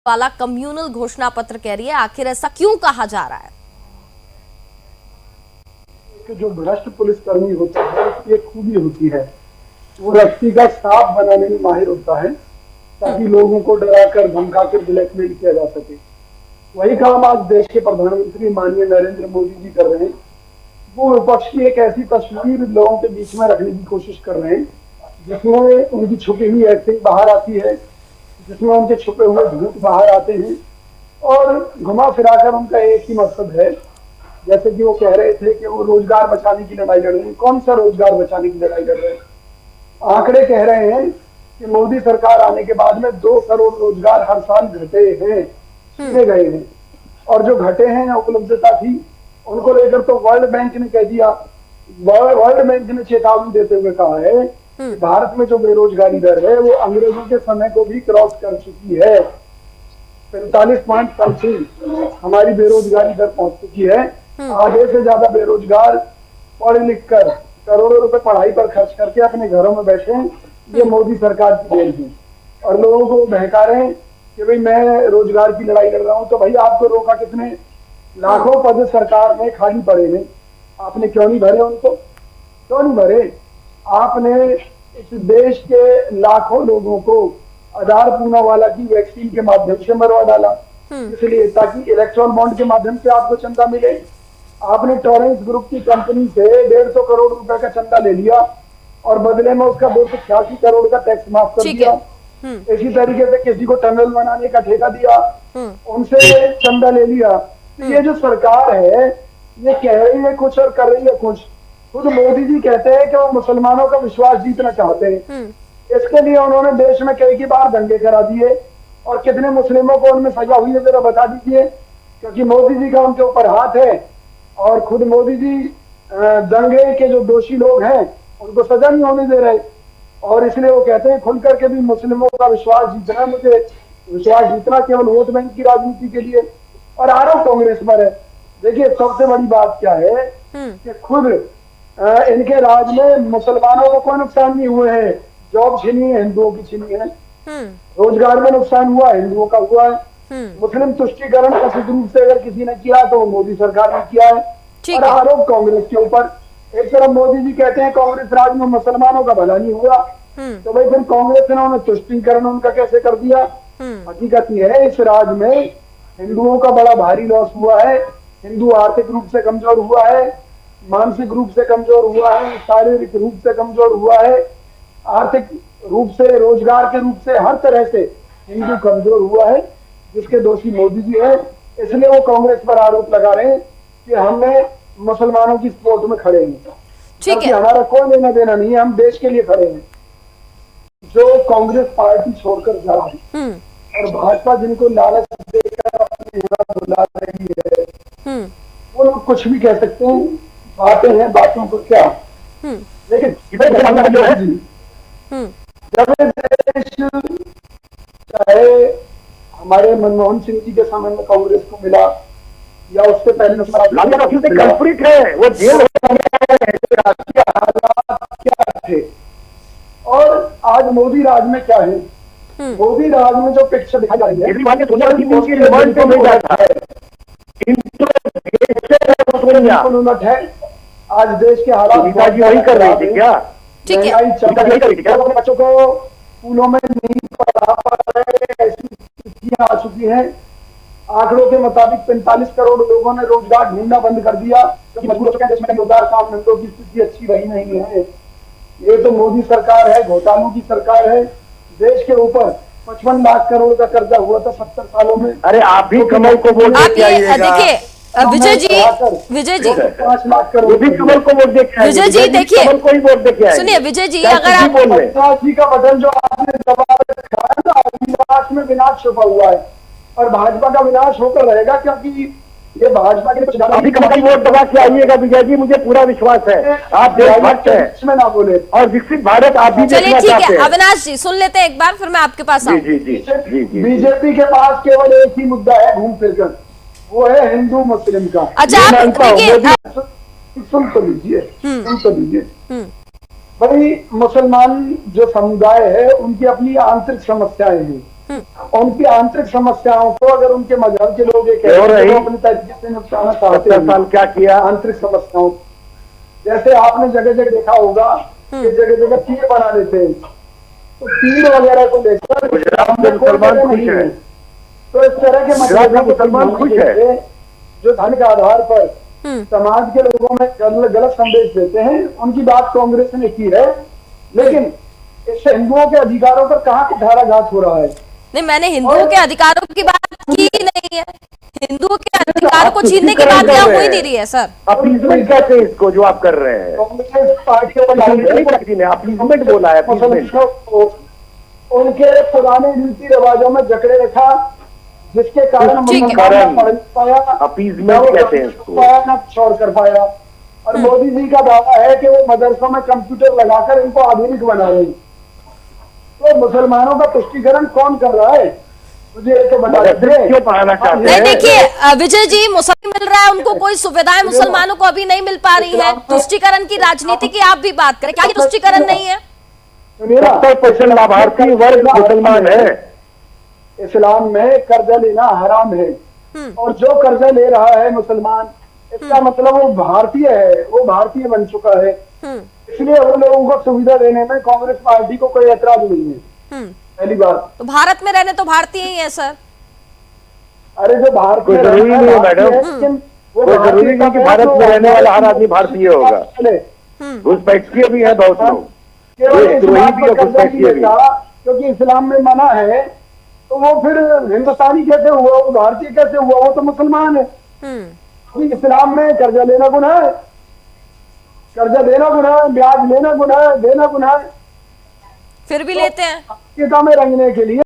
वाला कम्युनल घोषणा पत्र कह रही है। आखिर ऐसा क्यों कहा जा रहा है? कि जो भ्रष्ट पुलिसकर्मी होता है उसकी एक खूबी होती है, वो रस्सी का सांप बनाने में माहिर होता है ताकि लोगों को डराकर धमकाकर ब्लैकमेल किया जा सके। वही काम आज देश के प्रधानमंत्री माननीय नरेंद्र मोदी जी कर रहे हैं। वो विपक्ष की एक ऐसी तस्वीर लोगों के बीच में रखने की कोशिश कर रहे हैं जिसमें उनकी छुपी हुई एक्टिंग बाहर आती है, जिसमें उनके छुपे हुए झूठ बाहर आते हैं और घुमा फिराकर उनका एक ही मकसद है। जैसे कि वो कह रहे थे कि वो रोजगार बचाने की लड़ाई लड़ रहे हैं। कौन सा रोजगार बचाने की लड़ाई लड़ रहे हैं? आंकड़े कह रहे हैं कि मोदी सरकार आने के बाद में 2 करोड़ रोजगार हर साल घटे हैं, छीने गए हैं। और जो घटे हैं उपलब्धता थी उनको लेकर तो वर्ल्ड बैंक ने कह दिया, वर्ल्ड बैंक ने चेतावनी देते हुए कहा है कि भारत में जो बेरोजगारी दर है वो अंग्रेजों के समय को भी क्रॉस कर चुकी है। 45% हमारी बेरोजगारी दर पहुंच चुकी है। आधे से ज्यादा बेरोजगार पढ़ लिख कर करोड़ों रुपए पढ़ाई पर खर्च करके अपने घरों में बैठे हैं। ये मोदी सरकार की देन है और लोगों को बहका रहे हैं कि भाई मैं रोजगार की लड़ाई लड़ रहा हूं। तो भाई आपको रोका कितने? लाखों पद सरकार में खाली पड़े हैं, आपने क्यों नहीं भरे उनको? क्यों नहीं भरे? आपने इस देश के लाखों लोगों को आधार पूनावाला की वैक्सीन के माध्यम से मरवा डाला, इसलिए ताकि इलेक्ट्रॉन बॉन्ड के माध्यम से आपको चंदा मिले। आपने टॉरेंस ग्रुप की कंपनी से 150 करोड़ रुपए का चंदा ले लिया और बदले में उसका 286 करोड़ का टैक्स माफ कर दिया। इसी तरीके से किसी को टनल बनाने का ठेका दिया, उनसे चंदा ले लिया। तो ये जो सरकार है ये कह रही है कुछ और कर रही है कुछ। खुद मोदी जी कहते हैं कि वो मुसलमानों का विश्वास जीतना चाहते हैं। इसके लिए उन्होंने देश में कई बार दंगे करा दिए और कितने मुस्लिमों को उनमें सजा हुई है जरा बता दीजिए, क्योंकि मोदी जी का उनके ऊपर हाथ है और खुद मोदी जी दंगे के जो दोषी लोग हैं उनको सजा नहीं होने दे रहे और इसलिए वो कहते हैं खुल करके भी मुस्लिमों का विश्वास जीतना, मुझे विश्वास जीतना केवल वोट बैंक की राजनीति के लिए। और आरोप कांग्रेस पर है। देखिए सबसे बड़ी बात क्या है कि खुद इनके राज में मुसलमानों को कोई नुकसान नहीं हुए हैं। जॉब छीनी है, हिंदुओं की छीनी है। रोजगार में नुकसान हुआ, हिंदुओं का हुआ है। मुस्लिम तुष्टीकरण कथित रूप से अगर किसी ने किया तो वो मोदी सरकार ने किया है। और आरोप कांग्रेस के ऊपर। एक तरफ मोदी जी कहते हैं कांग्रेस राज में मुसलमानों का भला नहीं हुआ, तो भाई फिर कांग्रेस ने उन्हें तुष्टीकरण उनका कैसे कर दिया? हकीकत यह है इस राज में हिंदुओं का बड़ा भारी लॉस हुआ है। हिंदू आर्थिक रूप से कमजोर हुआ है, मानसिक रूप से कमजोर हुआ है, शारीरिक रूप से कमजोर हुआ है, आर्थिक रूप से, रोजगार के रूप से, हर तरह से हिंदू कमजोर हुआ है, जिसके दोषी मोदी जी हैं। इसलिए वो कांग्रेस पर आरोप लगा रहे हैं कि हमने मुसलमानों की सपोर्ट में खड़े हैं। ठीक है, हमारा कोई लेना देना नहीं है, हम देश के लिए खड़े हैं। जो कांग्रेस पार्टी छोड़कर जा रही है और भाजपा जिनको लालच देकर अपने यहाँ बुला रही है, वो लोग कुछ भी कह सकते हैं, बातें हैं, बातों को क्या। लेकिन जो है जी, जब देश चाहे हमारे मनमोहन सिंह जी के समय में कांग्रेस को मिला या उससे पहले कल्प्रिट है, वो जेल हालात क्या थे और आज मोदी राज में क्या है? मोदी राज में जो पिक्चर दिखाई जा रही है आज देश के हालात वही कर रहे थे क्या? अपने बच्चों को स्कूलों में नहीं पढ़ा पा रहे, ऐसी स्थितियां आ चुकी हैं। आंकड़ों के मुताबिक 45 करोड़ लोगों ने रोजगार ढूंढना बंद कर दिया क्योंकि मजबूर हो चुके हैं। देश में रोजगार काम धंधों की स्थिति अच्छी रही नहीं है। ये तो मोदी सरकार है, घोटालों की सरकार है। देश के ऊपर 55 लाख करोड़ का कर्जा हुआ था 70 सालों में। अरे आप भी कमल को वोट दे के आइएगा। देखिए विजय जी 5 लाख करोड़ भी कमल को वोट दे के, विजय जी देखिए, कमल को ही वोट दे के आइए। सुनिए विजय जी, अगर आप जी का बटन जो आपने दबा रखा है ना, विनाश में विनाश छुपा हुआ है और भाजपा का विनाश होकर रहेगा, क्योंकि ये भाजपा के कुछ अभी कमल वोट दबा के आइएगा विजय जी, मुझे पूरा विश्वास है। आप देशभक्त हैं इसमें ना बोले और विकसित भारत आप भी चलिए ठीक है। अविनाश जी सुन लेते हैं एक बार, फिर मैं आपके पास आऊं। बीजेपी के पास केवल एक ही मुद्दा है घूम फिर कर, वो है हिंदू मुस्लिम का। अच्छा आप देखिए, सुन तो लीजिए भाई, मुसलमान जो समुदाय है उनकी अपनी आंतरिक समस्याएं हैं। उनकी आंतरिक समस्याओं को अगर उनके मजहब के लोग ये कहते हैं तो अपने तरीके से निपटाना चाहते 70 साल क्या किया? आंतरिक समस्याओं को। जैसे आपने जगह जगह देखा होगा कि जगह जगह तीर बना लेते हैं, तो तीर वगैरह को लेकर गुजरात में मुसलमान खुश है। तो इस तरह के गुजरात में मुसलमान खुश है। जो धन के आधार पर समाज के लोगों में गलत संदेश देते हैं, उनकी बात कांग्रेस ने की है, लेकिन इससे हिंदुओं के अधिकारों पर कहाँ कुठाराघात हो रहा है? नहीं, मैंने हिंदुओं के अधिकारों की बात की नहीं है। हिंदुओं के अधिकारों को छीनने की बात यहाँ हो ही नहीं रही है सर। अपीजमेंट कहते हैं इसको जो आप कर रहे हैं। कांग्रेस पार्टी ने अपीजमेंट बोला है, अपीजमेंट। उनके पुराने रीति रिवाजों में जकड़े रखा, जिसके कारण मुसलमान पढ़ पाया, अपीजमेंट कहते हैं इसको, न छोड़ कर पाया। और मोदी जी का दावा है कि वो मदरसों में कंप्यूटर लगाकर इनको आधुनिक बना रहे हैं। तो मुसलमानों का तुष्टीकरण कौन कर रहा है? मुझे ये तो बता दीजिए। क्यों पढ़ाना चाहते नहीं, हैं? देखिए विजय जी, मुसलमान मिल रहा है, उनको कोई सुविधाएं मुसलमानों को अभी नहीं मिल पा रही है। तुष्टीकरण की राजनीति की आप भी बात करें, क्या तुष्टीकरण नहीं है? 70% लाभार्थी वर्ग मुसलमान है। इस्लाम में कर्जा लेना हराम है, और जो कर्जा ले रहा है मुसलमान, इसका मतलब वो भारतीय है, वो भारतीय बन चुका है। इसलिए उन लोगों को सुविधा देने में कांग्रेस पार्टी को कोई ऐतराज नहीं है। पहली बात तो भारत में रहने तो भारतीय ही है सर। अरे जो भारतीय जरूरी नहीं है मैडम, वो जरूरी नहीं कि भारत में रहने वाला हर आदमी भारतीय होगा। घुसपैठिए भी है बहुत लोग, क्योंकि इस्लाम में मना है, तो वो फिर हिंदुस्तानी कैसे हुआ, वो भारतीय कैसे हुआ? वो तो मुसलमान है। क्योंकि इस्लाम में कर्जा लेना गुनाह है, कर्जा देना गुनाह है, ब्याज लेना गुनाह है, देना गुनाह है, फिर भी लेते हैं में रंगने के लिए।